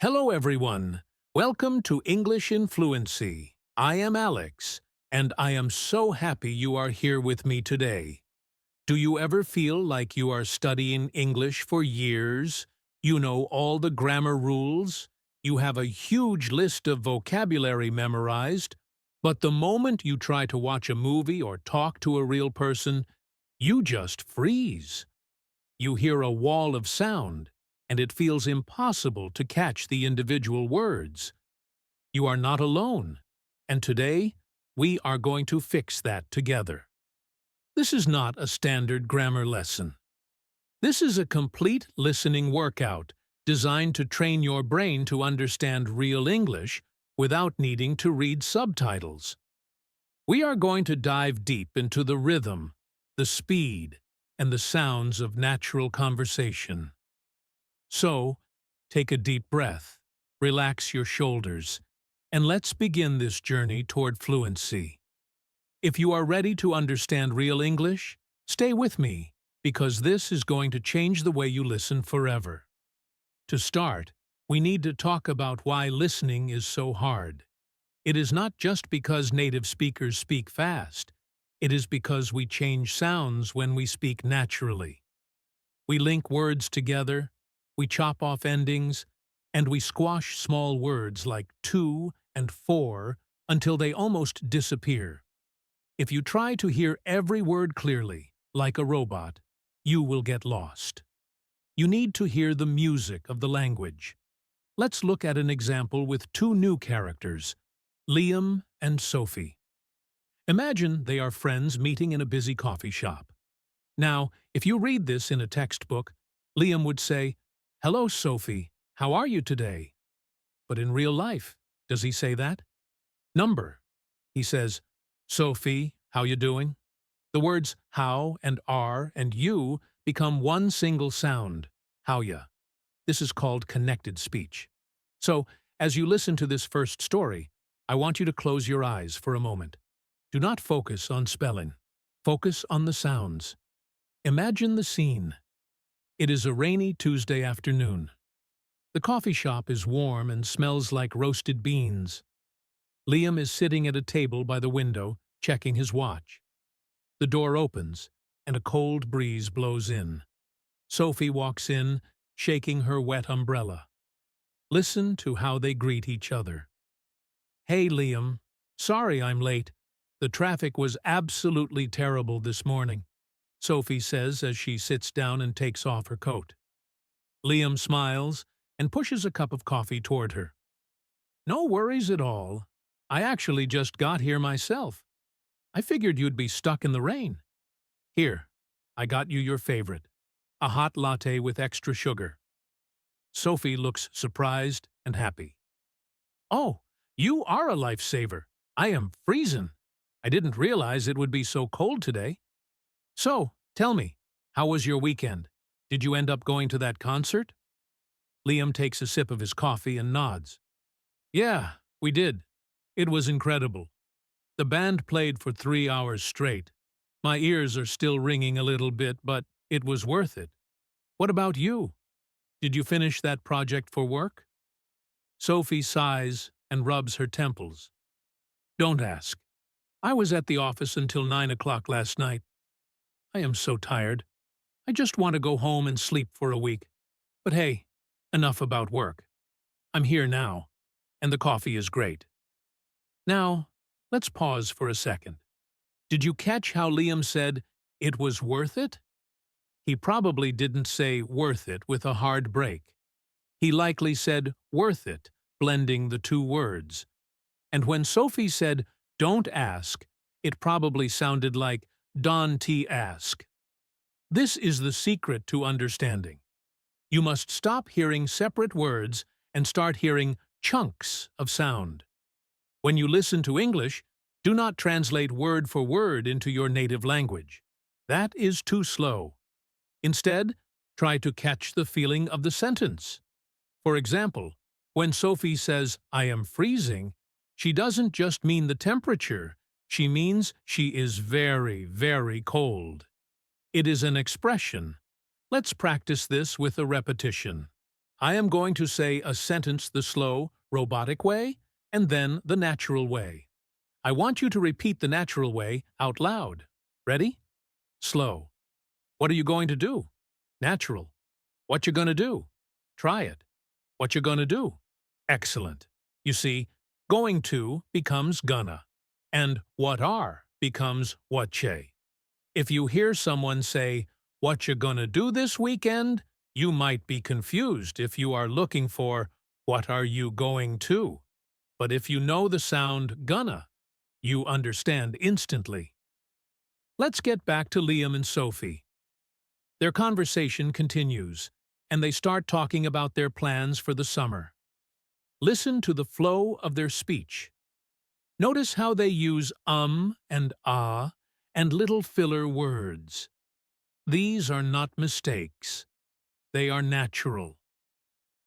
Hello, everyone. Welcome to English in Fluency. I am Alex, and I am so happy you are here with me today. Do you ever feel like you are studying English for years? You know all the grammar rules? You have a huge list of vocabulary memorized, but the moment you try to watch a movie or talk to a real person, you just freeze. You hear a wall of sound, and it feels impossible to catch the individual words. You are not alone, and today we are going to fix that together. This is not a standard grammar lesson. This is a complete listening workout designed to train your brain to understand real English without needing to read subtitles. We are going to dive deep into the rhythm, the speed, and the sounds of natural conversation. So, take a deep breath, relax your shoulders, and let's begin this journey toward fluency. If you are ready to understand real English, stay with me, because this is going to change the way you listen forever. To start, we need to talk about why listening is so hard. It is not just because native speakers speak fast. It is because we change sounds when we speak naturally. We link words together, we chop off endings, and we squash small words like to and for until they almost disappear. If you try to hear every word clearly, like a robot, you will get lost. You need to hear the music of the language. Let's look at an example with two new characters, Liam and Sophie. Imagine they are friends meeting in a busy coffee shop. Now, if you read this in a textbook, Liam would say, "Hello, Sophie. How are you today?" But in real life, does he say that? Number. He says, "Sophie, how you doing?" The words how and are and you become one single sound, how ya. This is called connected speech. So, as you listen to this first story, I want you to close your eyes for a moment. Do not focus on spelling. Focus on the sounds. Imagine the scene. It is a rainy Tuesday afternoon. The coffee shop is warm and smells like roasted beans. Liam is sitting at a table by the window, checking his watch. The door opens, and a cold breeze blows in. Sophie walks in, shaking her wet umbrella. Listen to how they greet each other. "Hey, Liam. Sorry I'm late. The traffic was absolutely terrible this morning," Sophie says as she sits down and takes off her coat. Liam smiles and pushes a cup of coffee toward her. "No worries at all. I actually just got here myself. I figured you'd be stuck in the rain. Here, I got you your favorite, a hot latte with extra sugar." Sophie looks surprised and happy. "Oh, you are a lifesaver. I am freezing. I didn't realize it would be so cold today. So, tell me, how was your weekend? Did you end up going to that concert?" Liam takes a sip of his coffee and nods. "Yeah, we did. It was incredible. The band played for 3 hours straight. My ears are still ringing a little bit, but it was worth it. What about you? Did you finish that project for work?" Sophie sighs and rubs her temples. "Don't ask. I was at the office until 9 o'clock last night. I am so tired. I just want to go home and sleep for a week. But hey, enough about work. I'm here now, and the coffee is great." Now, let's pause for a second. Did you catch how Liam said, "It was worth it"? He probably didn't say worth it with a hard break. He likely said worth it, blending the two words. And when Sophie said, "Don't ask," it probably sounded like "Don't ask." This is the secret to understanding. You must stop hearing separate words and start hearing chunks of sound. When you listen to English, do not translate word for word into your native language. That is too slow. Instead, try to catch the feeling of the sentence. For example, when Sophie says, "I am freezing," she doesn't just mean the temperature. She means she is very, very cold. It is an expression. Let's practice this with a repetition. I am going to say a sentence the slow, robotic way, and then the natural way. I want you to repeat the natural way out loud. Ready? Slow. What are you going to do? Natural. What you gonna do? Try it. What you gonna do? Excellent. You see, going to becomes gonna, and what are becomes whatche. If you hear someone say, what you gonna do this weekend? You might be confused if you are looking for, what are you going to? But if you know the sound gonna, you understand instantly. Let's get back to Liam and Sophie. Their conversation continues, and they start talking about their plans for the summer. Listen to the flow of their speech. Notice how they use and ah and little filler words. These are not mistakes. They are natural.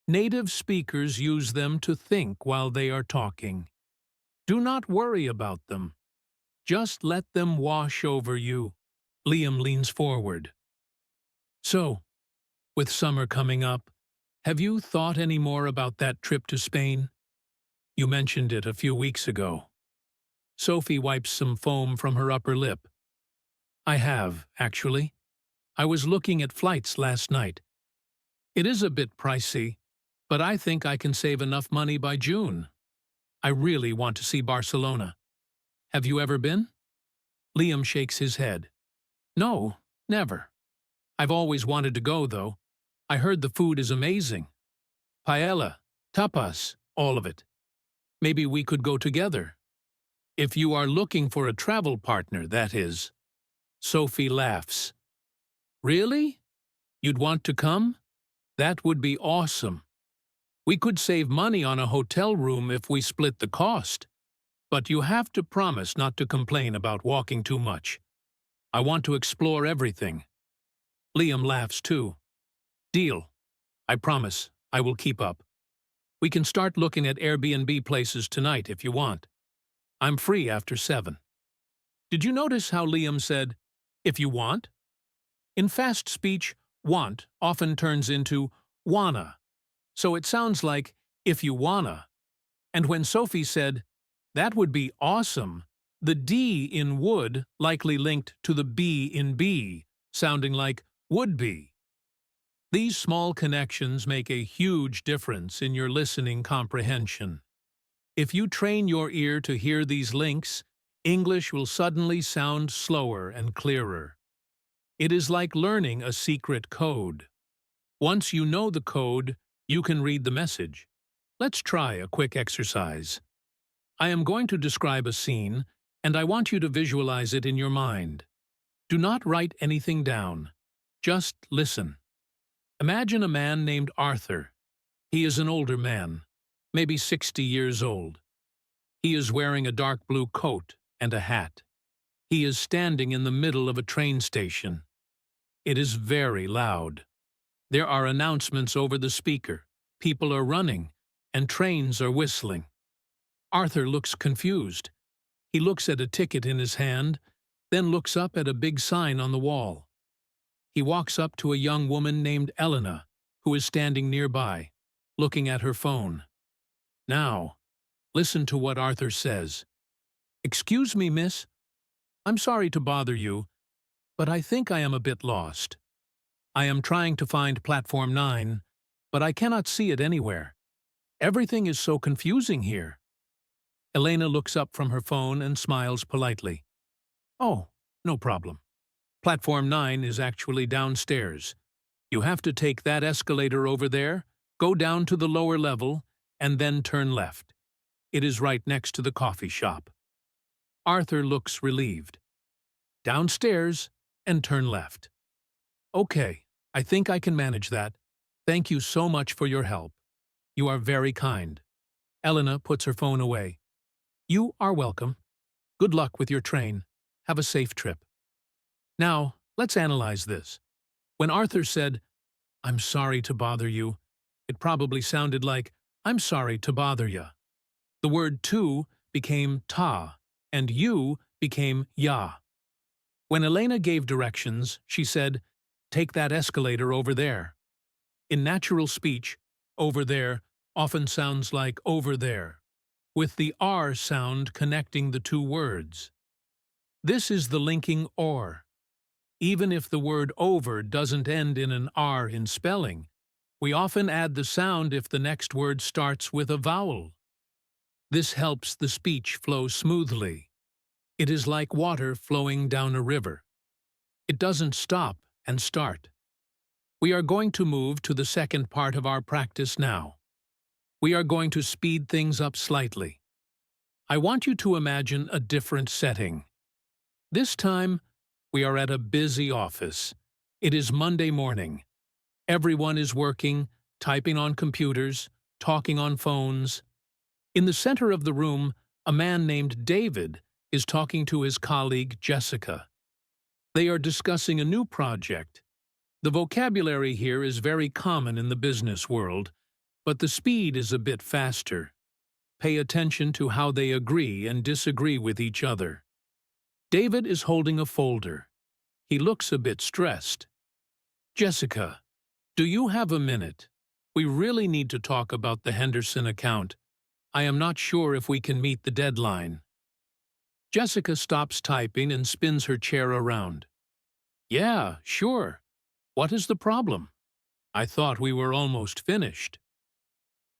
Native speakers use them to think while they are talking. Do not worry about them. Just let them wash over you. Liam leans forward. So, with summer coming up, have you thought any more about that trip to Spain? You mentioned it a few weeks ago. Sophie wipes some foam from her upper lip. I have, actually. I was looking at flights last night. It is a bit pricey, but I think I can save enough money by June. I really want to see Barcelona. Have you ever been? Liam shakes his head. No, never. I've always wanted to go, though. I heard the food is amazing. Paella, tapas, all of it. Maybe we could go together. If you are looking for a travel partner, that is. Sophie laughs. Really? You'd want to come? That would be awesome. We could save money on a hotel room if we split the cost. But you have to promise not to complain about walking too much. I want to explore everything. Liam laughs too. Deal. I promise I will keep up. We can start looking at Airbnb places tonight if you want. I'm free after 7. Did you notice how Liam said, if you want? In fast speech, want often turns into wanna. So it sounds like, if you wanna. And when Sophie said, that would be awesome, the D in would likely linked to the B in be, sounding like would be. These small connections make a huge difference in your listening comprehension. If you train your ear to hear these links, English will suddenly sound slower and clearer. It is like learning a secret code. Once you know the code, you can read the message. Let's try a quick exercise. I am going to describe a scene, and I want you to visualize it in your mind. Do not write anything down. Just listen. Imagine a man named Arthur. He is an older man, maybe 60 years old. He is wearing a dark blue coat and a hat. He is standing in the middle of a train station. It is very loud. There are announcements over the speaker, people are running, and trains are whistling. Arthur looks confused. He looks at a ticket in his hand, then looks up at a big sign on the wall. He walks up to a young woman named Elena, who is standing nearby, looking at her phone. Now, listen to what Arthur says. Excuse me, miss. I'm sorry to bother you, but I think I am a bit lost. I am trying to find Platform 9, but I cannot see it anywhere. Everything is so confusing here. Elena looks up from her phone and smiles politely. Oh, no problem. Platform 9 is actually downstairs. You have to take that escalator over there, go down to the lower level, and then turn left. It is right next to the coffee shop. Arthur looks relieved. Downstairs and turn left. Okay, I think I can manage that. Thank you so much for your help. You are very kind. Elena puts her phone away. You are welcome. Good luck with your train. Have a safe trip. Now, let's analyze this. When Arthur said, I'm sorry to bother you, it probably sounded like, I'm sorry to bother ya. The word to became ta, and you became ya. When Elena gave directions, she said, take that escalator over there. In natural speech, Over there often sounds like over there, with the R sound connecting the two words. This is the linking OR. Even if the word over doesn't end in an R in spelling, we often add the sound if the next word starts with a vowel. This helps the speech flow smoothly. It is like water flowing down a river. It doesn't stop and start. We are going to move to the second part of our practice now. We are going to speed things up slightly. I want you to imagine a different setting. This time, we are at a busy office. It is Monday morning. Everyone is working, typing on computers, talking on phones. In the center of the room, a man named David is talking to his colleague Jessica. They are discussing a new project. The vocabulary here is very common in the business world, but the speed is a bit faster. Pay attention to how they agree and disagree with each other. David is holding a folder. He looks a bit stressed. Jessica, do you have a minute? We really need to talk about the Henderson account. I am not sure if we can meet the deadline. Jessica stops typing and spins her chair around. Yeah, sure. What is the problem? I thought we were almost finished.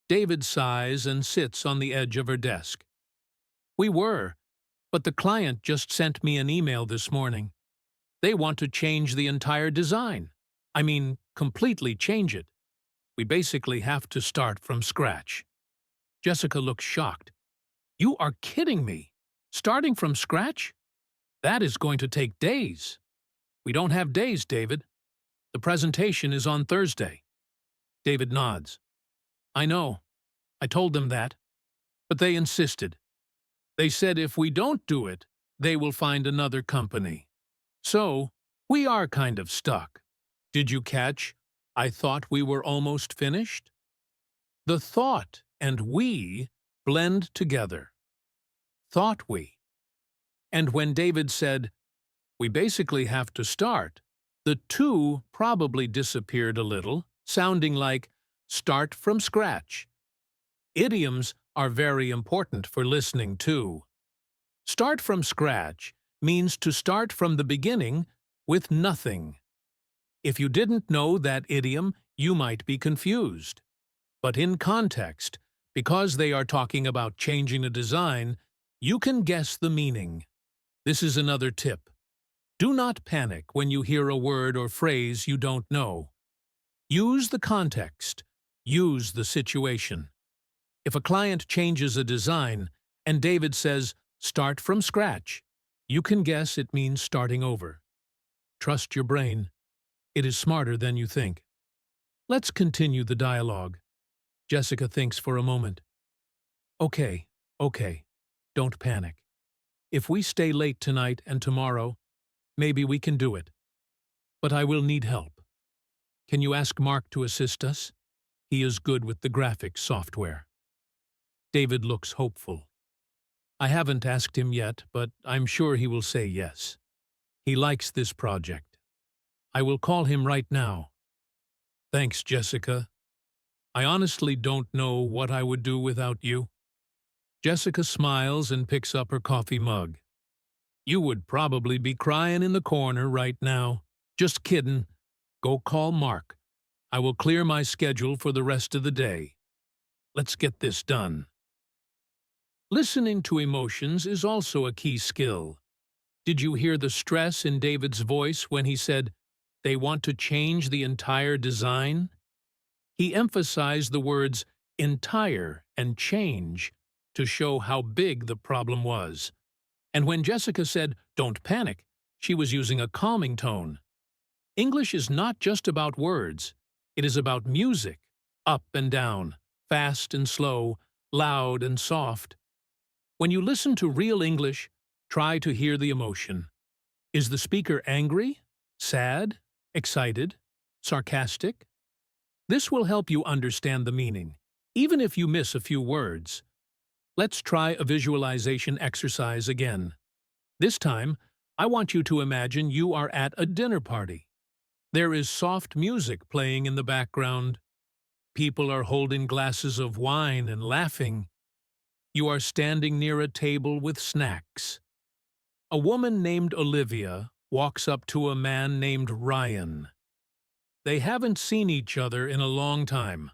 David sighs and sits on the edge of her desk. We were, but the client just sent me an email this morning. They want to change the entire design. I mean, completely change it. We basically have to start from scratch. Jessica looks shocked. You are kidding me. Starting from scratch? That is going to take days. We don't have days, David. The presentation is on Thursday. David nods. I know. I told them that. But they insisted. They said if we don't do it, they will find another company. So, we are kind of stuck. Did you catch? I thought we were almost finished? The thought and we blend together. Thought we. And when David said, we basically have to start, the two probably disappeared a little, sounding like start from scratch. Idioms are very important for listening too. Start from scratch means to start from the beginning with nothing. If you didn't know that idiom, you might be confused. But in context, because they are talking about changing a design, you can guess the meaning. This is another tip. Do not panic when you hear a word or phrase you don't know. Use the context. Use the situation. If a client changes a design and David says, start from scratch, you can guess it means starting over. Trust your brain. It is smarter than you think. Let's continue the dialogue. Jessica thinks for a moment. Okay. Don't panic. If we stay late tonight and tomorrow, maybe we can do it. But I will need help. Can you ask Mark to assist us? He is good with the graphics software. David looks hopeful. I haven't asked him yet, but I'm sure he will say yes. He likes this project. I will call him right now. Thanks, Jessica. I honestly don't know what I would do without you. Jessica smiles and picks up her coffee mug. You would probably be crying in the corner right now. Just kidding. Go call Mark. I will clear my schedule for the rest of the day. Let's get this done. Listening to emotions is also a key skill. Did you hear the stress in David's voice when he said, they want to change the entire design? He emphasized the words entire and change to show how big the problem was. And when Jessica said, don't panic, she was using a calming tone. English is not just about words. It is about music, up and down, fast and slow, loud and soft. When you listen to real English, try to hear the emotion. Is the speaker angry, sad, excited, sarcastic? This will help you understand the meaning, even if you miss a few words. Let's try a visualization exercise again. This time, I want you to imagine you are at a dinner party. There is soft music playing in the background. People are holding glasses of wine and laughing. You are standing near a table with snacks. A woman named Olivia walks up to a man named Ryan. They haven't seen each other in a long time.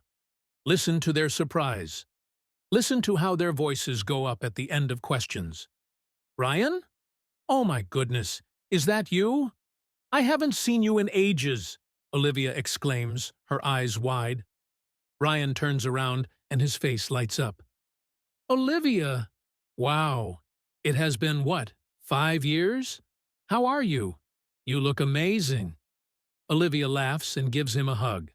Listen to their surprise. Listen to how their voices go up at the end of questions. Ryan? Oh my goodness, is that you? I haven't seen you in ages, Olivia exclaims, her eyes wide. Ryan turns around and his face lights up. Olivia! Wow, it has been what, 5 years? How are you? You look amazing. Olivia laughs and gives him a hug.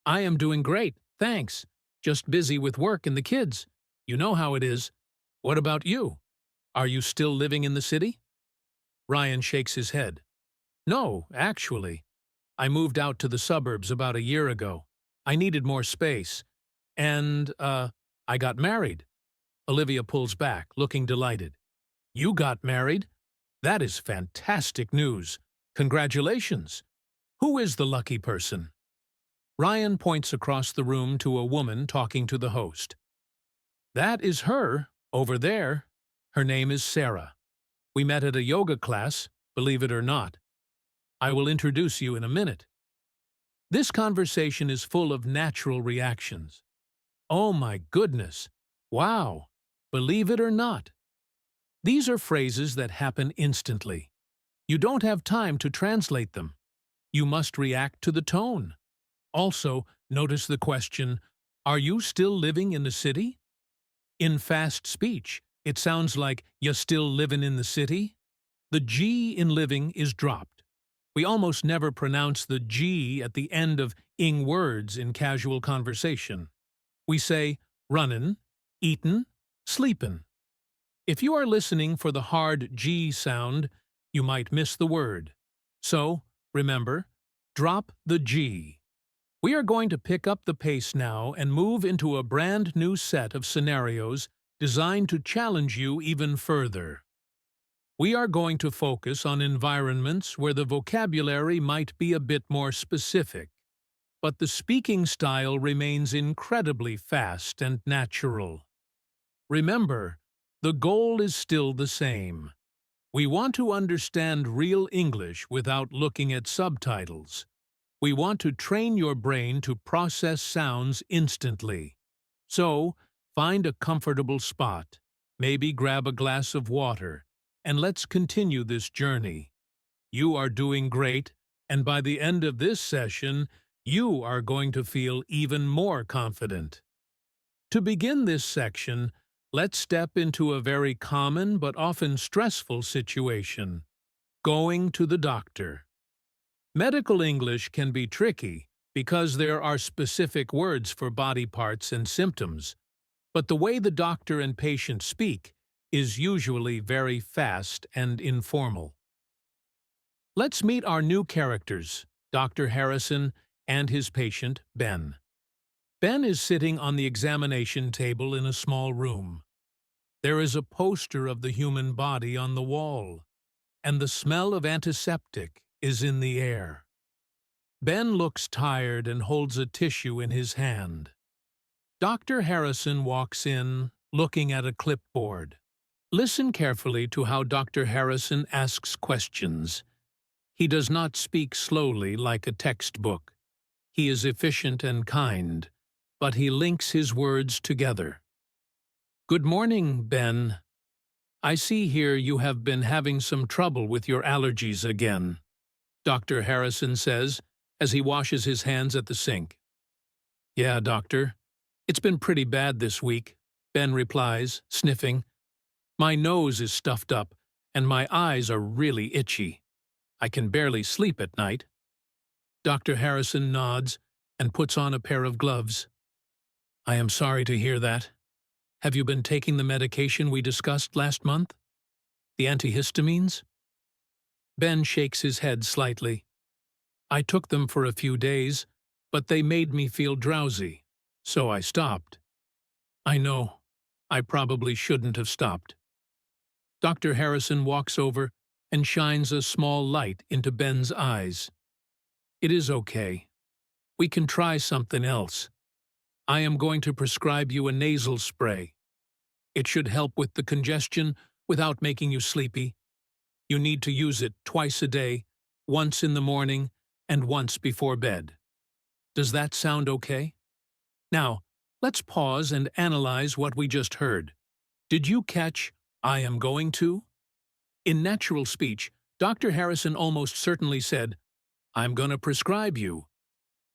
I am doing great, thanks. Just busy with work and the kids. You know how it is. What about you? Are you still living in the city? Ryan shakes his head. No, actually. I moved out to the suburbs about a year ago. I needed more space. And, I got married. Olivia pulls back, looking delighted. You got married? That is fantastic news. Congratulations. Who is the lucky person? Ryan points across the room to a woman talking to the host. That is her, over there. Her name is Sarah. We met at a yoga class, believe it or not. I will introduce you in a minute. This conversation is full of natural reactions. Oh my goodness! Wow! Believe it or not. These are phrases that happen instantly. You don't have time to translate them. You must react to the tone. Also, notice the question, are you still living in the city? In fast speech, it sounds like you still livin' in the city. The G in living is dropped. We almost never pronounce the G at the end of ing words in casual conversation. We say runnin', eatin', sleepin'. If you are listening for the hard G sound, you might miss the word. So, remember, drop the G. We are going to pick up the pace now and move into a brand new set of scenarios designed to challenge you even further. We are going to focus on environments where the vocabulary might be a bit more specific, but the speaking style remains incredibly fast and natural. Remember, the goal is still the same. We want to understand real English without looking at subtitles. We want to train your brain to process sounds instantly. So, find a comfortable spot, maybe grab a glass of water, and let's continue this journey. You are doing great, and by the end of this session, you are going to feel even more confident. To begin this section, let's step into a very common but often stressful situation: going to the doctor. Medical English can be tricky because there are specific words for body parts and symptoms, but the way the doctor and patient speak is usually very fast and informal. Let's meet our new characters, Dr. Harrison and his patient, Ben. Ben is sitting on the examination table in a small room. There is a poster of the human body on the wall, and the smell of antiseptic is in the air. Ben looks tired and holds a tissue in his hand. Dr. Harrison walks in, looking at a clipboard. Listen carefully to how Dr. Harrison asks questions. He does not speak slowly like a textbook. He is efficient and kind, but he links his words together. Good morning, Ben. I see here you have been having some trouble with your allergies again, Dr. Harrison says as he washes his hands at the sink. Yeah, doctor. It's been pretty bad this week, Ben replies, sniffing. My nose is stuffed up, and my eyes are really itchy. I can barely sleep at night. Dr. Harrison nods and puts on a pair of gloves. I am sorry to hear that. Have you been taking the medication we discussed last month? The antihistamines? Ben shakes his head slightly. I took them for a few days, but they made me feel drowsy, so I stopped. I know. I probably shouldn't have stopped. Dr. Harrison walks over and shines a small light into Ben's eyes. It is okay. We can try something else. I am going to prescribe you a nasal spray. It should help with the congestion without making you sleepy. You need to use it twice a day, once in the morning and once before bed. Does that sound okay? Now, let's pause and analyze what we just heard. Did you catch "I am going to"? In natural speech, Dr. Harrison almost certainly said, "I'm gonna prescribe you."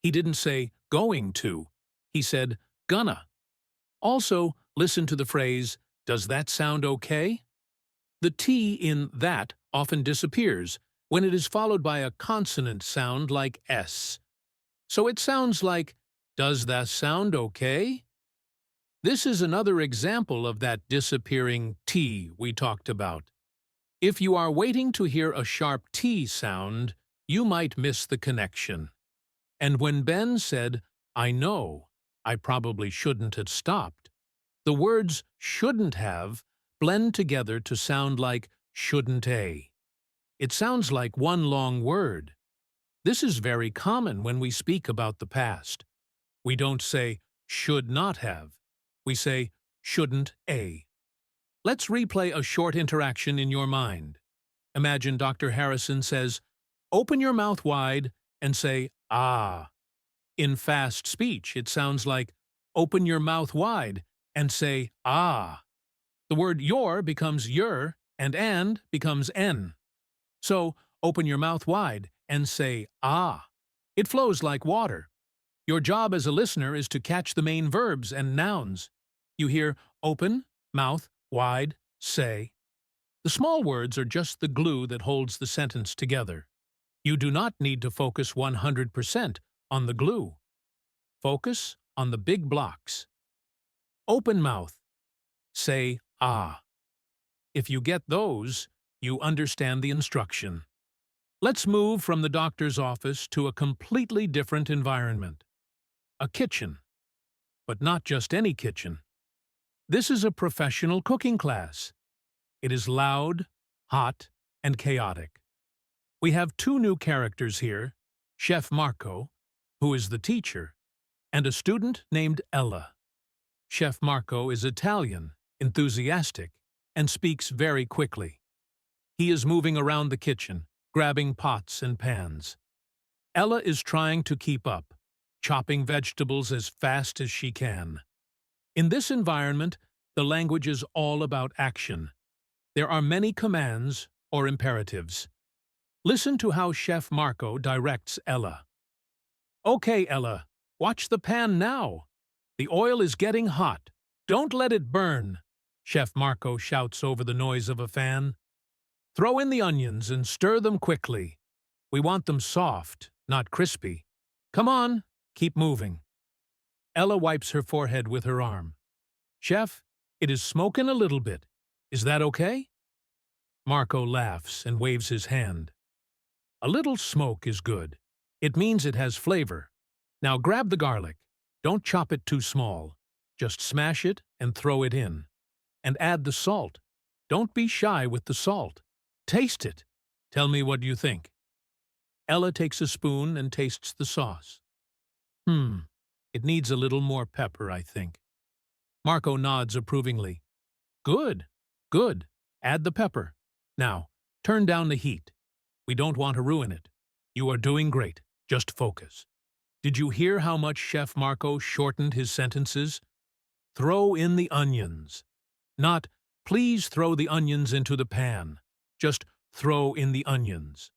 He didn't say "going to." He said "gonna." Also, listen to the phrase, "Does that sound okay?" The T in "that" often disappears when it is followed by a consonant sound like S. So it sounds like, "Does that sound okay?" This is another example of that disappearing T we talked about. If you are waiting to hear a sharp T sound, you might miss the connection. And when Ben said, "I know, I probably shouldn't have stopped," the words "shouldn't have" blend together to sound like "shouldn't a." It sounds like one long word. This is very common when we speak about the past. We don't say "should not have." We say "shouldn't a." Let's replay a short interaction in your mind. Imagine Dr. Harrison says, "Open your mouth wide and say, 'ah.'" In fast speech, it sounds like, "Open your mouth wide and say, 'ah.'" The word "your" becomes "your" and becomes "n." So, open your mouth wide and say, "ah." It flows like water. Your job as a listener is to catch the main verbs and nouns. You hear "open," "mouth," "wide," "say." The small words are just the glue that holds the sentence together. You do not need to focus 100% on the glue. Focus on the big blocks. Open mouth. Say "ah." If you get those, you understand the instruction. Let's move from the doctor's office to a completely different environment. A kitchen. But not just any kitchen. This is a professional cooking class. It is loud, hot, and chaotic. We have two new characters here, Chef Marco, who is the teacher, and a student named Ella. Chef Marco is Italian, enthusiastic, and speaks very quickly. He is moving around the kitchen, grabbing pots and pans. Ella is trying to keep up, chopping vegetables as fast as she can. In this environment, the language is all about action. There are many commands or imperatives. Listen to how Chef Marco directs Ella. "Okay, Ella, watch the pan now. The oil is getting hot. Don't let it burn," Chef Marco shouts over the noise of a fan. "Throw in the onions and stir them quickly. We want them soft, not crispy. Come on, keep moving." Ella wipes her forehead with her arm. "Chef, it is smoking a little bit. Is that okay?" Marco laughs and waves his hand. "A little smoke is good. It means it has flavor. Now grab the garlic. Don't chop it too small. Just smash it and throw it in. And add the salt. Don't be shy with the salt. Taste it. Tell me what you think." Ella takes a spoon and tastes the sauce. It needs a little more pepper, I think." Marco nods approvingly. "Good, good. Add the pepper. Now, turn down the heat. We don't want to ruin it. You are doing great. Just focus." Did you hear how much Chef Marco shortened his sentences? Throw in the onions. Not, "Please throw the onions into the pan." Just, "throw in the onions."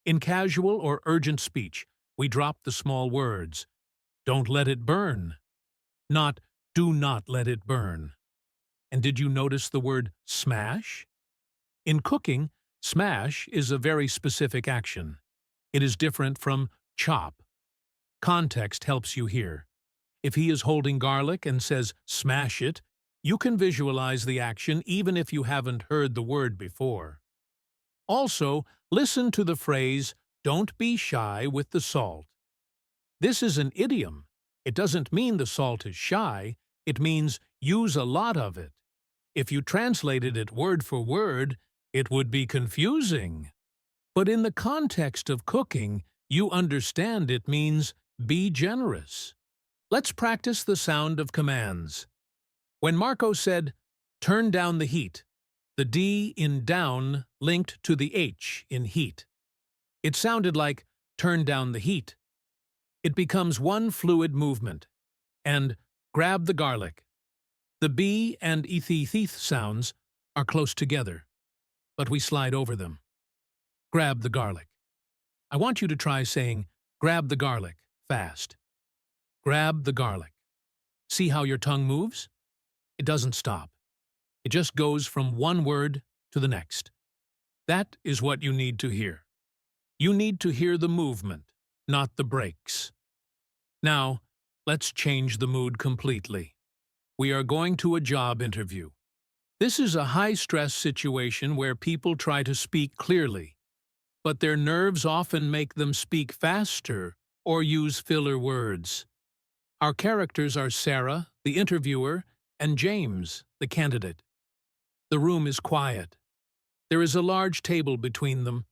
In casual or urgent speech, we drop the small words. "Don't let it burn." Not, "Do not let it burn." And did you notice the word "smash"? In cooking, smash is a very specific action. It is different from chop. Context helps you here. If he is holding garlic and says "smash it," you can visualize the action even if you haven't heard the word before. Also, listen to the phrase, "Don't be shy with the salt." This is an idiom. It doesn't mean the salt is shy. It means use a lot of it. If you translated it word for word, it would be confusing. But in the context of cooking, you understand it means be generous. Let's practice the sound of commands. When Marco said, "Turn down the heat," the D in down linked to the H in heat. It sounded like, "Turn down the heat." It becomes one fluid movement. And grab the garlic. The B and eth sounds are close together, but we slide over them. Grab the garlic. I want you to try saying, "Grab the garlic," fast. Grab the garlic. See how your tongue moves? It doesn't stop. It just goes from one word to the next. That is what you need to hear. You need to hear the movement, not the breaks. Now, let's change the mood completely. We are going to a job interview. This is a high-stress situation where people try to speak clearly, but their nerves often make them speak faster or use filler words. Our characters are Sarah, the interviewer, and James, the candidate. The room is quiet. There is a large table between them.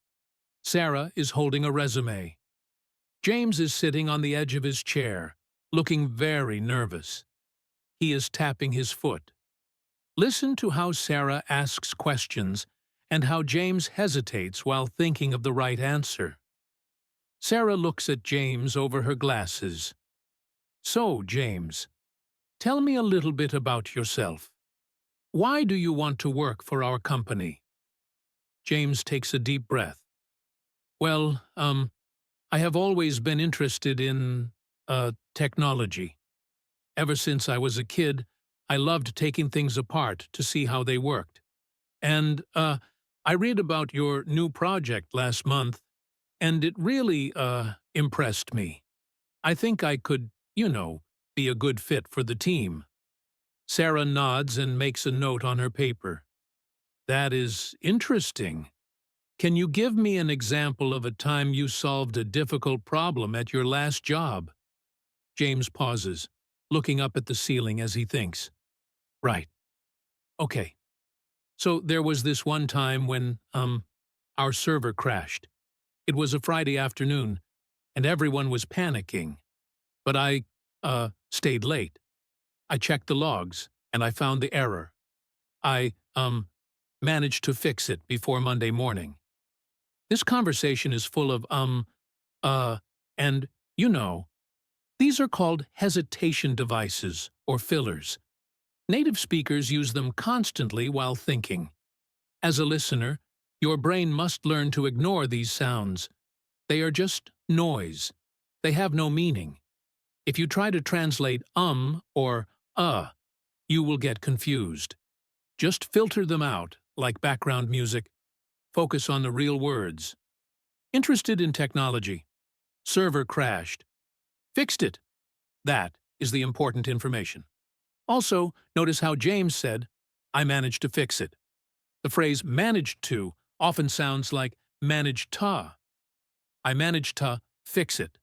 Sarah is holding a resume. James is sitting on the edge of his chair, looking very nervous. He is tapping his foot. Listen to how Sarah asks questions and how James hesitates while thinking of the right answer. Sarah looks at James over her glasses. "So, James, tell me a little bit about yourself. Why do you want to work for our company?" James takes a deep breath. "Well, I have always been interested in, technology. Ever since I was a kid, I loved taking things apart to see how they worked. And, I read about your new project last month, and it really, impressed me. I think I could, be a good fit for the team." Sarah nods and makes a note on her paper. "That is interesting. Can you give me an example of a time you solved a difficult problem at your last job?" James pauses, looking up at the ceiling as he thinks. "Right. Okay. So there was this one time when, our server crashed. It was a Friday afternoon, and everyone was panicking. But I, stayed late. I checked the logs, and I found the error. I, managed to fix it before Monday morning." This conversation is full of, and, these are called hesitation devices, or fillers. Native speakers use them constantly while thinking. As a listener, your brain must learn to ignore these sounds. They are just noise. They have no meaning. If you try to translate or you will get confused. Just filter them out, like background music. Focus on the real words. Interested in technology. Server crashed. Fixed it. That is the important information. Also, notice how James said, "I managed to fix it." The phrase "managed to" often sounds like "managed to." I managed to fix it.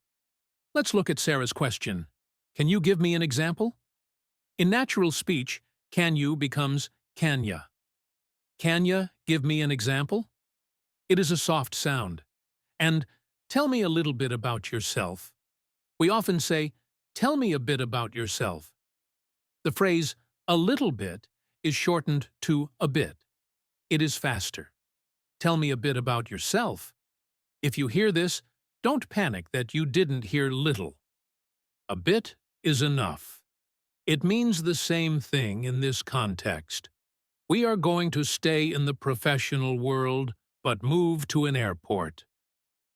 Let's look at Sarah's question. Can you give me an example? In natural speech, can you becomes can ya. Can ya give me an example? It is a soft sound. And tell me a little bit about yourself. We often say, "Tell me a bit about yourself." The phrase "a little bit" is shortened to "a bit." It is faster. Tell me a bit about yourself. If you hear this, don't panic that you didn't hear little. A bit is enough. It means the same thing in this context. We are going to stay in the professional world, but move to an airport.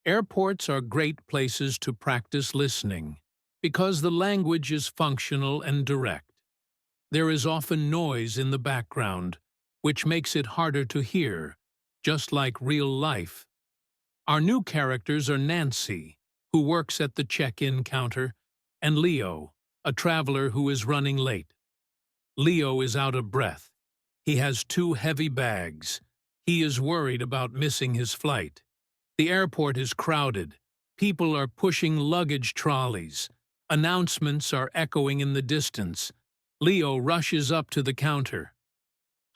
Airports are great places to practice listening, because the language is functional and direct. There is often noise in the background, which makes it harder to hear, just like real life. Our new characters are Nancy, who works at the check-in counter, and Leo, a traveler who is running late. Leo is out of breath. He has 2 heavy bags. He is worried about missing his flight. The airport is crowded. People are pushing luggage trolleys. Announcements are echoing in the distance. Leo rushes up to the counter.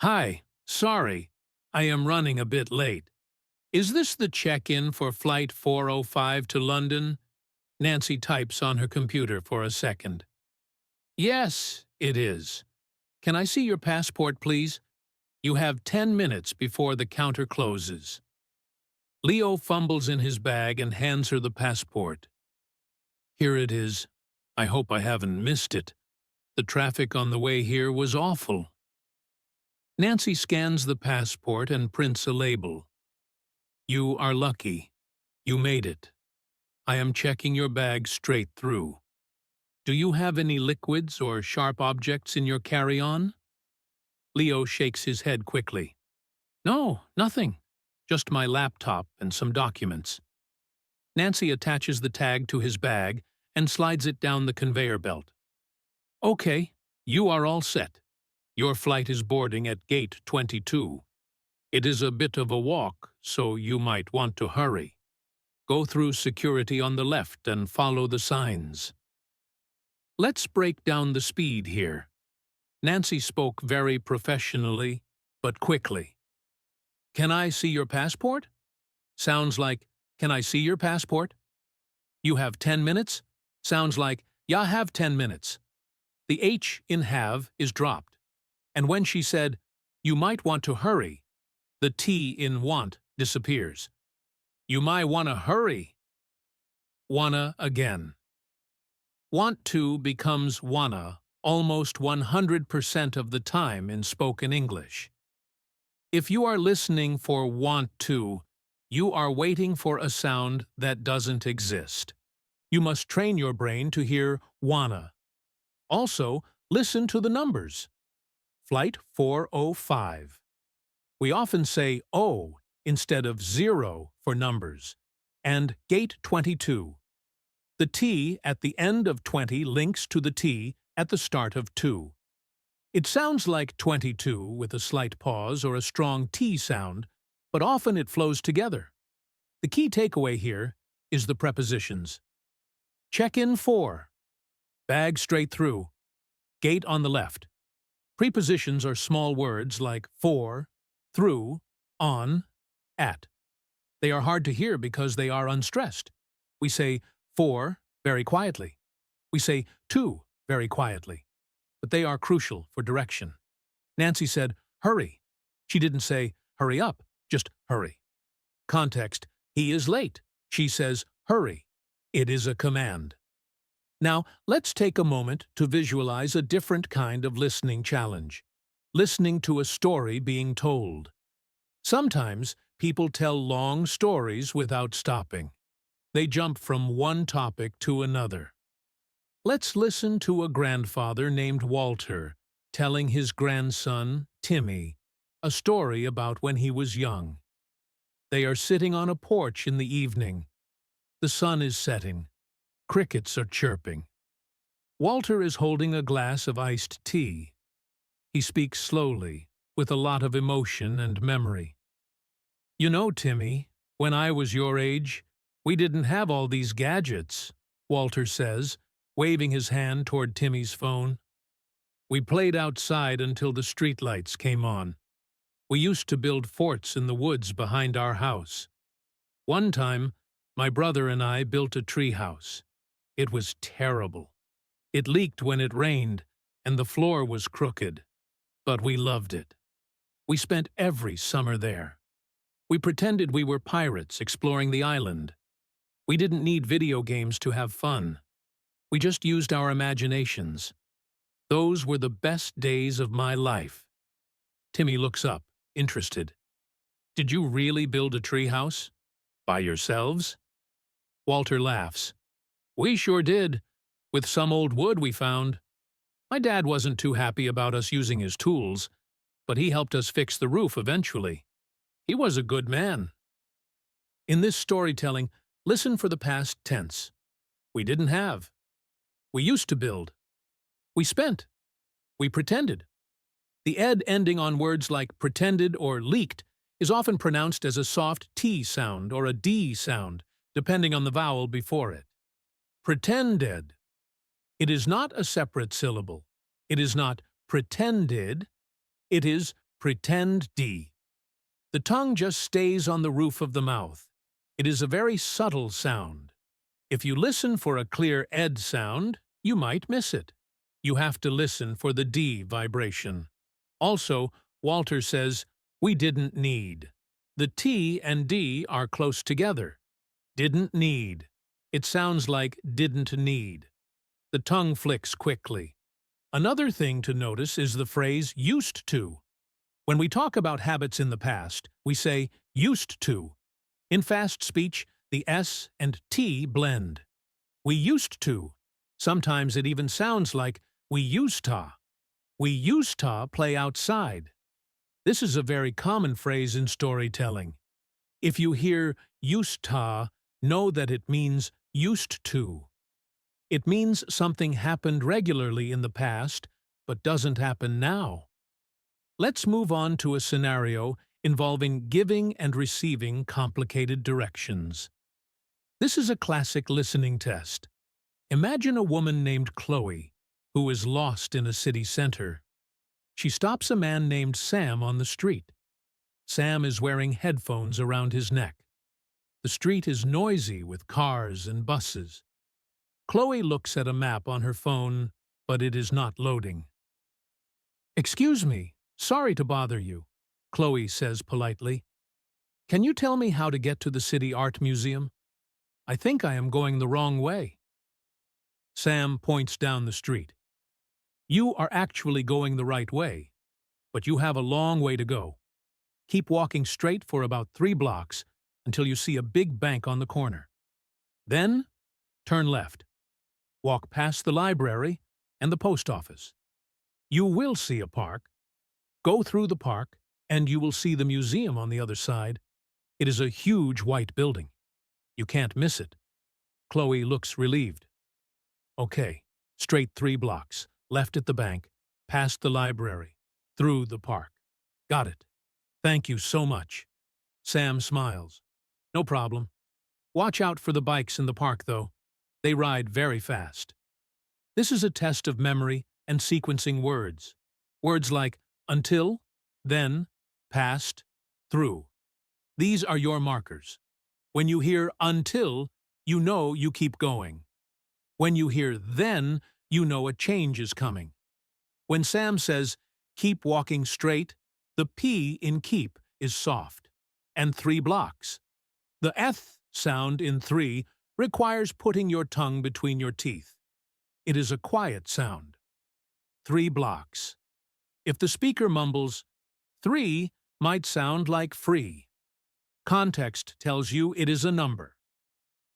"Hi, sorry, I am running a bit late. Is this the check-in for Flight 405 to London?" Nancy types on her computer for a second. Yes, it is. Can I see your passport, please? You have 10 minutes before the counter closes. Leo fumbles in his bag and hands her the passport. Here it is. I hope I haven't missed it. The traffic on the way here was awful. Nancy scans the passport and prints a label. You are lucky. You made it. I am checking your bag straight through. Do you have any liquids or sharp objects in your carry-on? Leo shakes his head quickly. No, nothing. Just my laptop and some documents. Nancy attaches the tag to his bag and slides it down the conveyor belt. Okay, you are all set. Your flight is boarding at gate 22. It is a bit of a walk, so you might want to hurry. Go through security on the left and follow the signs. Let's break down the speed here. Nancy spoke very professionally, but quickly. Can I see your passport? Sounds like, can I see your passport? You have 10 minutes? Sounds like, yeah, I have 10 minutes. The H in have is dropped. And when she said, you might want to hurry, the T in want disappears. You might wanna hurry. Wanna again. Want to becomes wanna almost 100% of the time in spoken English. If you are listening for want to, you are waiting for a sound that doesn't exist. You must train your brain to hear wanna. Also, listen to the numbers. Flight 405. We often say O instead of 0 for numbers, and gate 22. The T at the end of 20 links to the T at the start of 2. It sounds like 22 with a slight pause or a strong T sound, but often it flows together. The key takeaway here is the prepositions. Check-in 4. Bag straight through. Gate on the left. Prepositions are small words like for, through, on, at. They are hard to hear because they are unstressed. We say for very quietly. We say to very quietly. But they are crucial for direction. Nancy said, hurry. She didn't say, hurry up, just hurry. Context, he is late. She says, hurry. It is a command. Now, let's take a moment to visualize a different kind of listening challenge. Listening to a story being told. Sometimes, people tell long stories without stopping. They jump from one topic to another. Let's listen to a grandfather named Walter telling his grandson, Timmy, a story about when he was young. They are sitting on a porch in the evening. The sun is setting. Crickets are chirping. Walter is holding a glass of iced tea. He speaks slowly, with a lot of emotion and memory. You know, Timmy, when I was your age, we didn't have all these gadgets, Walter says, waving his hand toward Timmy's phone. We played outside until the streetlights came on. We used to build forts in the woods behind our house. One time, my brother and I built a tree house. It was terrible. It leaked when it rained, and the floor was crooked. But we loved it. We spent every summer there. We pretended we were pirates exploring the island. We didn't need video games to have fun. We just used our imaginations. Those were the best days of my life. Timmy looks up, interested. Did you really build a treehouse? By yourselves? Walter laughs. We sure did, with some old wood we found. My dad wasn't too happy about us using his tools, but he helped us fix the roof eventually. He was a good man. In this storytelling, listen for the past tense. We didn't have. We used to build. We spent. We pretended. The ed ending on words like pretended or leaked is often pronounced as a soft T sound or a D sound, depending on the vowel before it. Pretended. It is not a separate syllable. It is not pretended. It is pretend-d. The tongue just stays on the roof of the mouth. It is a very subtle sound. If you listen for a clear ed sound, you might miss it. You have to listen for the D vibration. Also, Walter says, we didn't need. The T and D are close together. Didn't need. It sounds like didn't need. The tongue flicks quickly. Another thing to notice is the phrase used to. When we talk about habits in the past, we say used to. In fast speech, the S and T blend. We used to. Sometimes it even sounds like we used to. We used to play outside. This is a very common phrase in storytelling. If you hear used to, know that it means used to. It means something happened regularly in the past, but doesn't happen now. Let's move on to a scenario involving giving and receiving complicated directions. This is a classic listening test. Imagine a woman named Chloe, who is lost in a city center. She stops a man named Sam on the street. Sam is wearing headphones around his neck. The street is noisy with cars and buses. Chloe looks at a map on her phone, but it is not loading. "Excuse me, sorry to bother you," Chloe says politely. "Can you tell me how to get to the City Art Museum? I think I am going the wrong way." Sam points down the street. "You are actually going the right way, but you have a long way to go. Keep walking straight for about 3 blocks until you see a big bank on the corner. Then, turn left. Walk past the library and the post office. You will see a park. Go through the park, and you will see the museum on the other side. It is a huge white building. You can't miss it." Chloe looks relieved. "Okay, straight 3 blocks, left at the bank, past the library, through the park. Got it. Thank you so much." Sam smiles. "No problem. Watch out for the bikes in the park, though. They ride very fast." This is a test of memory and sequencing words. Words like until, then, past, through. These are your markers. When you hear until, you know you keep going. When you hear then, you know a change is coming. When Sam says, "Keep walking straight," the P in keep is soft. And 3 blocks. The th sound in 3 requires putting your tongue between your teeth. It is a quiet sound. 3 blocks. If the speaker mumbles, 3 might sound like free. Context tells you it is a number.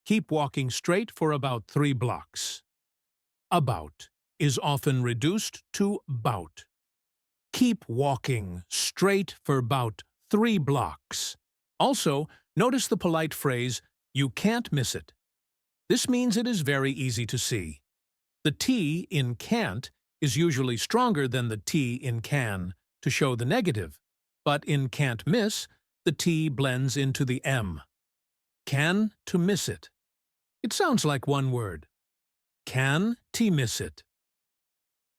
Keep walking straight for about 3 blocks. About is often reduced to bout. Keep walking straight for about 3 blocks. Also, notice the polite phrase, "You can't miss it." This means it is very easy to see. The T in can't is usually stronger than the T in can to show the negative, but in can't miss, the T blends into the M. Can to miss it. It sounds like one word. Can T miss it?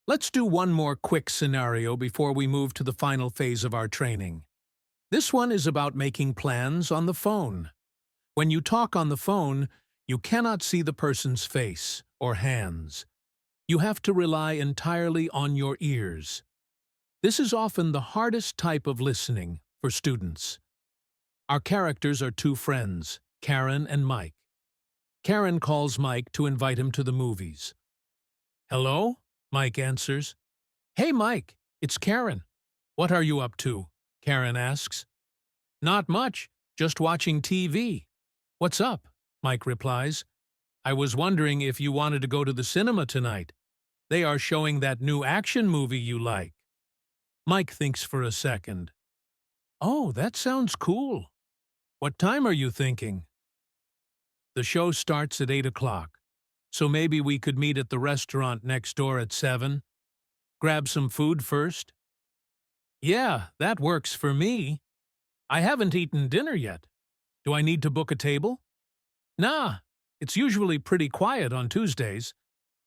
Let's do one more quick scenario before we move to the final phase of our training. This one is about making plans on the phone. When you talk on the phone, you cannot see the person's face or hands. You have to rely entirely on your ears. This is often the hardest type of listening for students. Our characters are 2 friends, Karen and Mike. Karen calls Mike to invite him to the movies. "Hello?" Mike answers. "Hey, Mike, it's Karen. What are you up to?" Karen asks. "Not much, just watching TV. What's up?" Mike replies. "I was wondering if you wanted to go to the cinema tonight. They are showing that new action movie you like." Mike thinks for a second. "Oh, that sounds cool. What time are you thinking?" "The show starts at 8 o'clock, so maybe we could meet at the restaurant next door at 7. Grab some food first?" "Yeah, that works for me. I haven't eaten dinner yet. Do I need to book a table?" "Nah, it's usually pretty quiet on Tuesdays.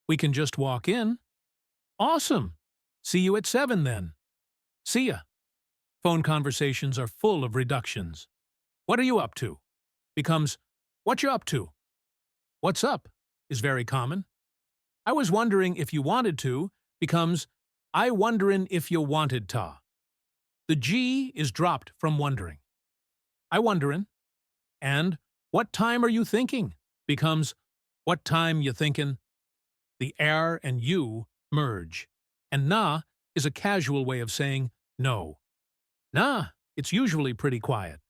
We can just walk in." "Awesome. See you at 7 then." "See ya." Phone conversations are full of reductions. "What are you up to?" becomes, "What you up to?" "What's up?" is very common. "I was wondering if you wanted to, becomes I wonderin' if you wanted ta. The G is dropped from wondering. I wonderin'. And what time are you thinking becomes what time you thinkin'. The R and U merge. And na is a casual way of saying no. Nah, it's usually pretty quiet.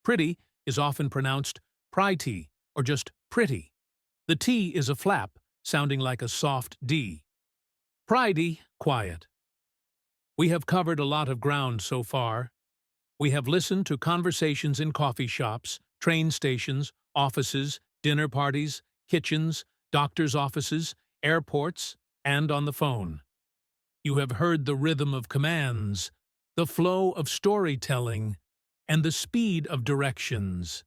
Pretty is often pronounced pretty or just pretty. The T is a flap, sounding like a soft D. Pridey, quiet. We have covered a lot of ground so far. We have listened to conversations in coffee shops, train stations, offices, dinner parties, kitchens, doctors' offices, airports, and on the phone. You have heard the rhythm of commands, the flow of storytelling, and the speed of directions.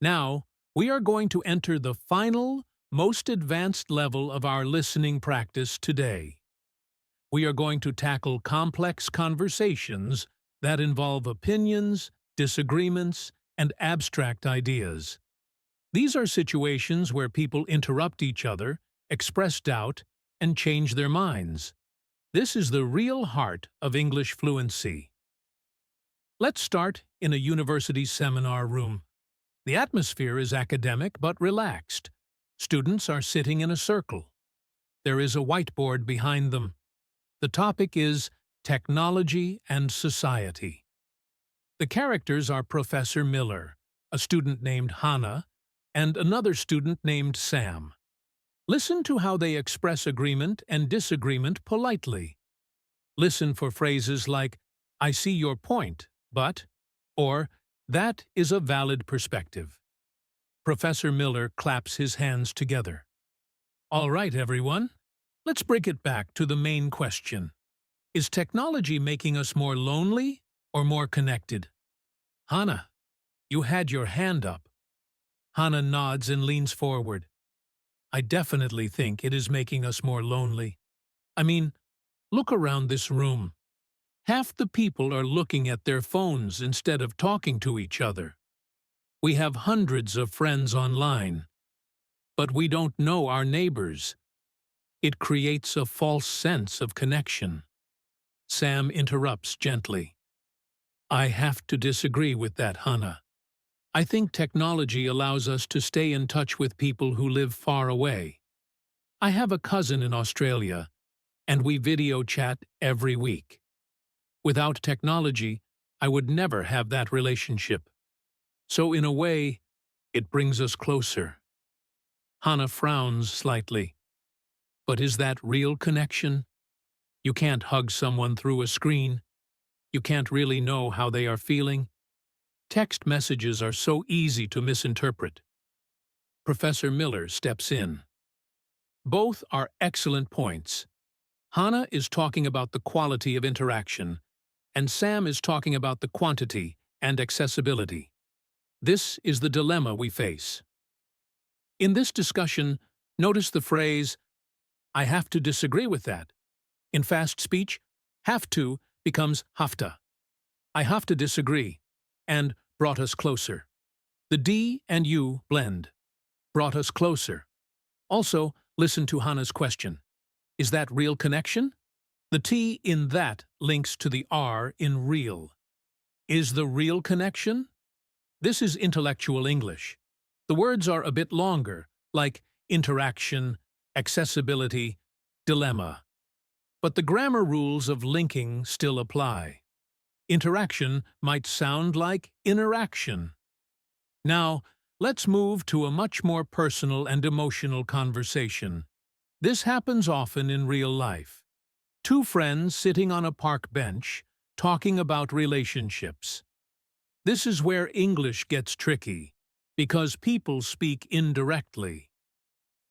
Now, we are going to enter the final, most advanced level of our listening practice today. We are going to tackle complex conversations that involve opinions, disagreements, and abstract ideas. These are situations where people interrupt each other, express doubt, and change their minds. This is the real heart of English fluency. Let's start in a university seminar room. The atmosphere is academic but relaxed. Students are sitting in a circle. There is a whiteboard behind them. The topic is Technology and Society. The characters are Professor Miller, a student named Hannah, and another student named Sam. Listen to how they express agreement and disagreement politely. Listen for phrases like, I see your point, but, or, that is a valid perspective. Professor Miller claps his hands together. All right, everyone. Let's bring it back to the main question. Is technology making us more lonely or more connected? Hannah, you had your hand up. Hannah nods and leans forward. I definitely think it is making us more lonely. I mean, look around this room. Half the people are looking at their phones instead of talking to each other. We have hundreds of friends online, but we don't know our neighbors. It creates a false sense of connection. Sam interrupts gently. I have to disagree with that, Hannah. I think technology allows us to stay in touch with people who live far away. I have a cousin in Australia, and we video chat every week. Without technology, I would never have that relationship. So in a way, it brings us closer. Hannah frowns slightly. But is that real connection? You can't hug someone through a screen. You can't really know how they are feeling. Text messages are so easy to misinterpret. Professor Miller steps in. Both are excellent points. Hannah is talking about the quality of interaction, and Sam is talking about the quantity and accessibility. This is the dilemma we face. In this discussion, notice the phrase, I have to disagree with that. In fast speech, have to becomes hafta. I have to disagree, and brought us closer. The D and U blend. Brought us closer. Also, listen to Hannah's question. Is that real connection? The T in that links to the R in real. Is the real connection? This is intellectual English. The words are a bit longer, like interaction, accessibility, dilemma. But the grammar rules of linking still apply. Interaction might sound like interaction. Now, let's move to a much more personal and emotional conversation. This happens often in real life. Two friends sitting on a park bench, talking about relationships. This is where English gets tricky, because people speak indirectly.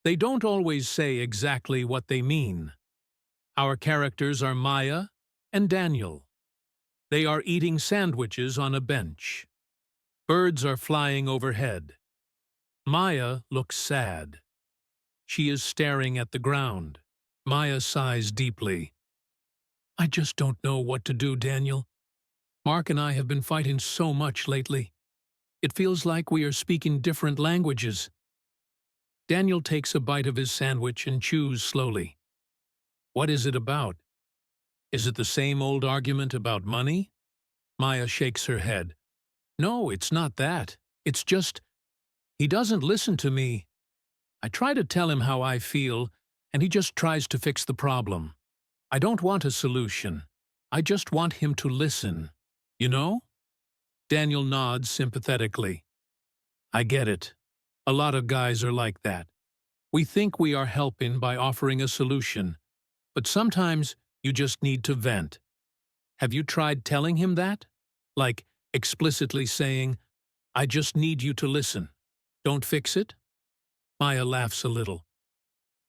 They don't always say exactly what they mean. Our characters are Maya and Daniel. They are eating sandwiches on a bench. Birds are flying overhead. Maya looks sad. She is staring at the ground. Maya sighs deeply. I just don't know what to do, Daniel. Mark and I have been fighting so much lately. It feels like we are speaking different languages. Daniel takes a bite of his sandwich and chews slowly. What is it about? Is it the same old argument about money? Maya shakes her head. No, it's not that. It's just, he doesn't listen to me. I try to tell him how I feel, and he just tries to fix the problem. I don't want a solution. I just want him to listen. You know? Daniel nods sympathetically. I get it. A lot of guys are like that. We think we are helping by offering a solution, but sometimes you just need to vent. Have you tried telling him that? Like explicitly saying, I just need you to listen. Don't fix it? Maya laughs a little.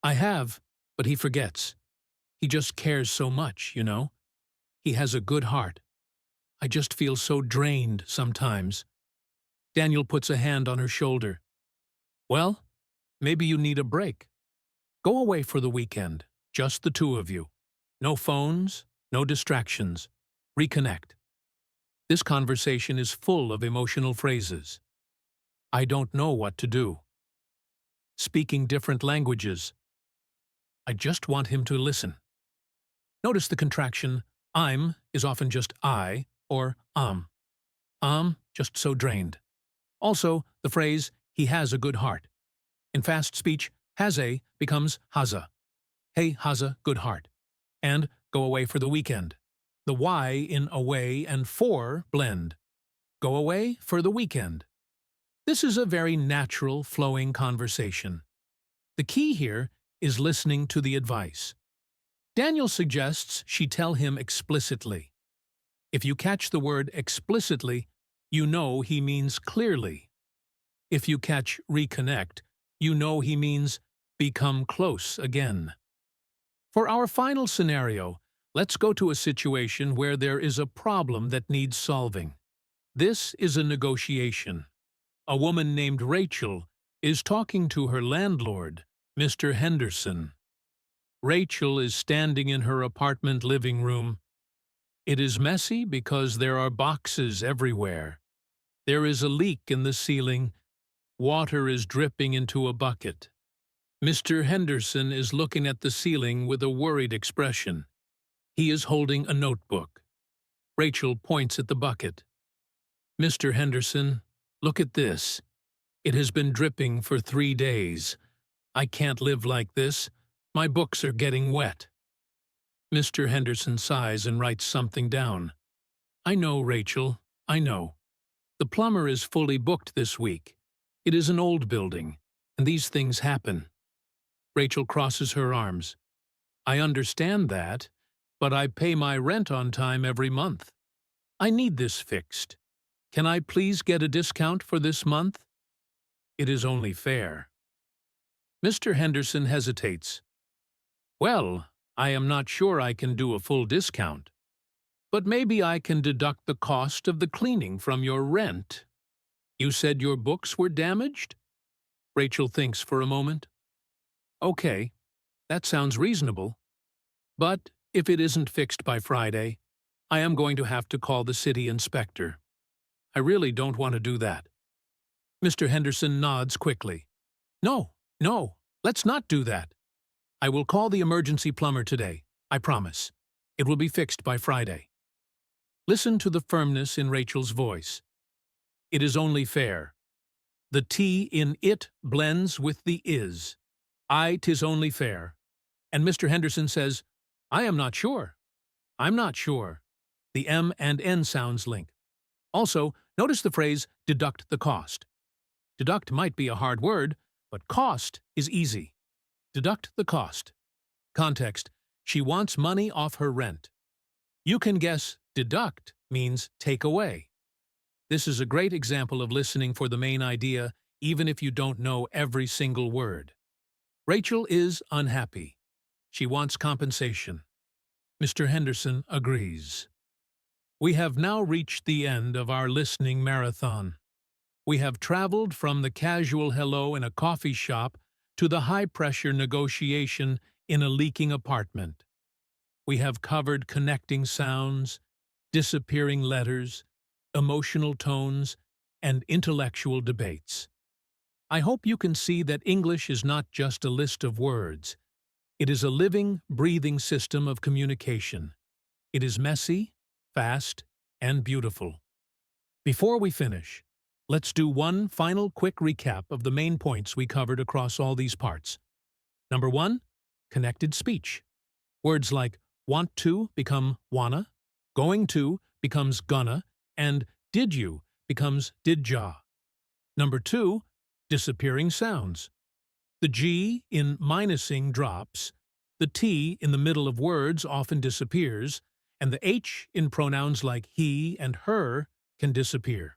I have, but he forgets. He just cares so much, you know? He has a good heart. I just feel so drained sometimes. Daniel puts a hand on her shoulder. Well, maybe you need a break. Go away for the weekend, just the two of you. No phones, no distractions. Reconnect. This conversation is full of emotional phrases. I don't know what to do. Speaking different languages. I just want him to listen. Notice the contraction I'm is often just I or just so drained. Also, the phrase he has a good heart. In fast speech, has a becomes haza. Hey, haza, good heart. And go away for the weekend. The Y in away and for blend. Go away for the weekend. This is a very natural, flowing conversation. The key here is listening to the advice. Daniel suggests she tell him explicitly. If you catch the word explicitly, you know he means clearly. If you catch reconnect, you know he means become close again. For our final scenario, let's go to a situation where there is a problem that needs solving. This is a negotiation. A woman named Rachel is talking to her landlord, Mr. Henderson. Rachel is standing in her apartment living room. It is messy because there are boxes everywhere. There is a leak in the ceiling. Water is dripping into a bucket. Mr. Henderson is looking at the ceiling with a worried expression. He is holding a notebook. Rachel points at the bucket. Mr. Henderson, look at this. It has been dripping for 3 days. I can't live like this. My books are getting wet. Mr. Henderson sighs and writes something down. I know, Rachel, I know. The plumber is fully booked this week. It is an old building, and these things happen. Rachel crosses her arms. I understand that, but I pay my rent on time every month. I need this fixed. Can I please get a discount for this month? It is only fair. Mr. Henderson hesitates. Well, I am not sure I can do a full discount. But maybe I can deduct the cost of the cleaning from your rent. You said your books were damaged? Rachel thinks for a moment. Okay, that sounds reasonable. But if it isn't fixed by Friday, I am going to have to call the city inspector. I really don't want to do that. Mr. Henderson nods quickly. No, let's not do that. I will call the emergency plumber today, I promise. It will be fixed by Friday. Listen to the firmness in Rachel's voice. It is only fair. The T in it blends with the is. 'Tis only fair. And Mr. Henderson says, I am not sure. I'm not sure. The M and N sounds link. Also, notice the phrase, deduct the cost. Deduct might be a hard word, but cost is easy. Deduct the cost. Context, she wants money off her rent. You can guess deduct means take away. This is a great example of listening for the main idea, even if you don't know every single word. Rachel is unhappy. She wants compensation. Mr. Henderson agrees. We have now reached the end of our listening marathon. We have traveled from the casual hello in a coffee shop to the high-pressure negotiation in a leaking apartment. We have covered connecting sounds, disappearing letters, emotional tones, and intellectual debates. I hope you can see that English is not just a list of words. It is a living, breathing system of communication. It is messy, fast, and beautiful. Before we finish, let's do one final quick recap of the main points we covered across all these parts. Number 1, connected speech. Words like want to become wanna, going to becomes gonna, and did you becomes didja. Number 2, disappearing sounds. The G in minusing drops, the T in the middle of words often disappears, and the H in pronouns like he and her can disappear.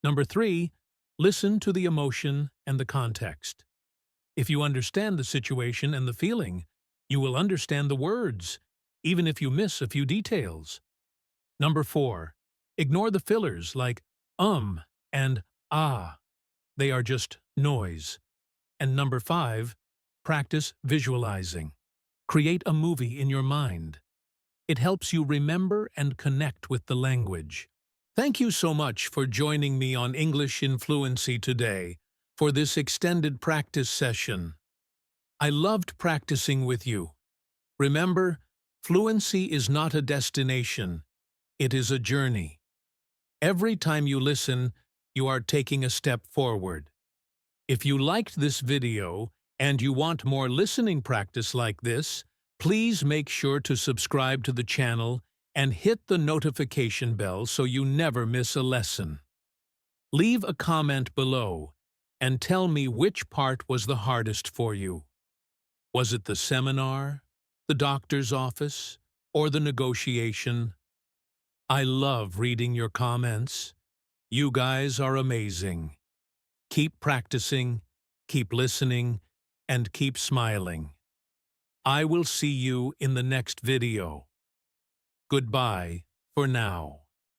Number 3, listen to the emotion and the context. If you understand the situation and the feeling, you will understand the words, even if you miss a few details. Number 4, ignore the fillers like and ah. They are just noise. And number 5, practice visualizing. Create a movie in your mind. It helps you remember and connect with the language. Thank you so much for joining me on English in Fluency today for this extended practice session. I loved practicing with you. Remember, fluency is not a destination. It is a journey. Every time you listen, you are taking a step forward. If you liked this video and you want more listening practice like this, please make sure to subscribe to the channel and hit the notification bell so you never miss a lesson. Leave a comment below and tell me which part was the hardest for you. Was it the seminar, the doctor's office, or the negotiation? I love reading your comments. You guys are amazing. Keep practicing, keep listening, and keep smiling. I will see you in the next video. Goodbye for now.